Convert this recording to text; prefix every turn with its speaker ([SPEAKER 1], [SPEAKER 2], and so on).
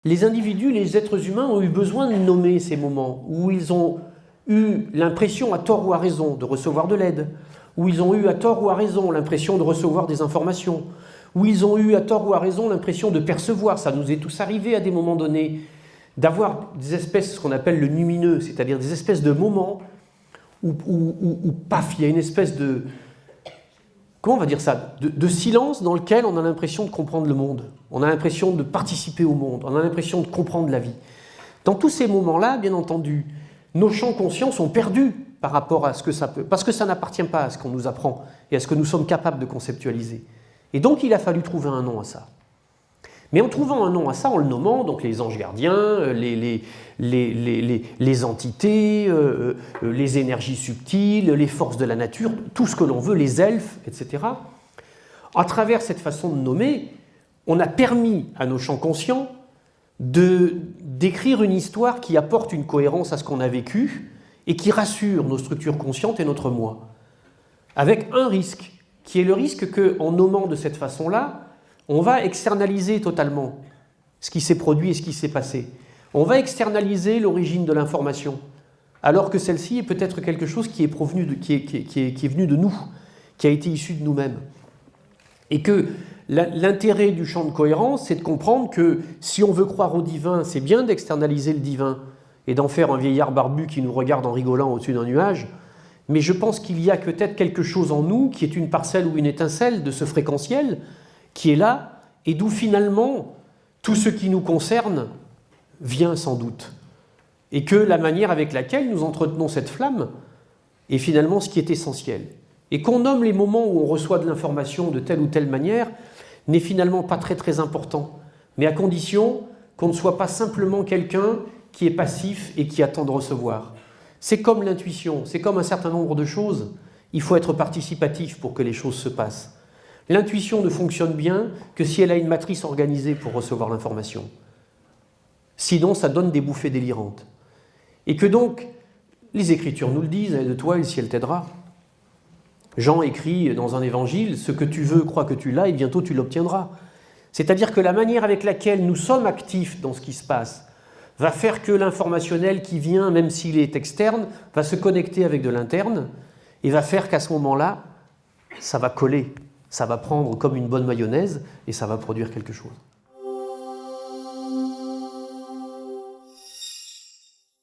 [SPEAKER 1] Les individus, les êtres humains ont eu besoin de nommer ces moments où ils ont eu l'impression, à tort ou à raison, de recevoir de l'aide, où ils ont eu à tort ou à raison l'impression de recevoir des informations, où ils ont eu à tort ou à raison l'impression de percevoir, ça nous est tous arrivé à des moments donnés, d'avoir des espèces, ce qu'on appelle le numineux, c'est-à-dire des espèces de moments où paf, il y a une espèce de, comment on va dire ça, de silence dans lequel on a l'impression de comprendre le monde, on a l'impression de participer au monde, on a l'impression de comprendre la vie. Dans tous ces moments-là, bien entendu, nos champs conscients sont perdus par rapport à ce que ça peut, parce que ça n'appartient pas à ce qu'on nous apprend et à ce que nous sommes capables de conceptualiser. Et donc il a fallu trouver un nom à ça. Mais en trouvant un nom à ça, en le nommant, donc les anges gardiens, les entités, les énergies subtiles, les forces de la nature, tout ce que l'on veut, les elfes, etc. À travers cette façon de nommer, on a permis à nos champs conscients d'écrire une histoire qui apporte une cohérence à ce qu'on a vécu et qui rassure nos structures conscientes et notre moi. Avec un risque, qui est le risque qu'en nommant de cette façon-là, on va externaliser totalement ce qui s'est produit et ce qui s'est passé. On va externaliser l'origine de l'information, alors que celle-ci est peut-être quelque chose qui est venu de nous, qui a été issu de nous-mêmes. Et que l'intérêt du champ de cohérence, c'est de comprendre que si on veut croire au divin, c'est bien d'externaliser le divin et d'en faire un vieillard barbu qui nous regarde en rigolant au-dessus d'un nuage, mais je pense qu'il y a peut-être quelque chose en nous qui est une parcelle ou une étincelle de ce fréquentiel qui est là, et d'où finalement tout ce qui nous concerne vient sans doute. Et que la manière avec laquelle nous entretenons cette flamme est finalement ce qui est essentiel. Et qu'on nomme les moments où on reçoit de l'information de telle ou telle manière n'est finalement pas très très important, mais à condition qu'on ne soit pas simplement quelqu'un qui est passif et qui attend de recevoir. C'est comme l'intuition, c'est comme un certain nombre de choses, il faut être participatif pour que les choses se passent. L'intuition ne fonctionne bien que si elle a une matrice organisée pour recevoir l'information. Sinon, ça donne des bouffées délirantes. Et que donc, les Écritures nous le disent, aide-toi et le ciel t'aidera. Jean écrit dans un évangile, ce que tu veux, crois que tu l'as et bientôt tu l'obtiendras. C'est-à-dire que la manière avec laquelle nous sommes actifs dans ce qui se passe va faire que l'informationnel qui vient, même s'il est externe, va se connecter avec de l'interne et va faire qu'à ce moment-là, ça va coller. Ça va prendre comme une bonne mayonnaise et ça va produire quelque chose.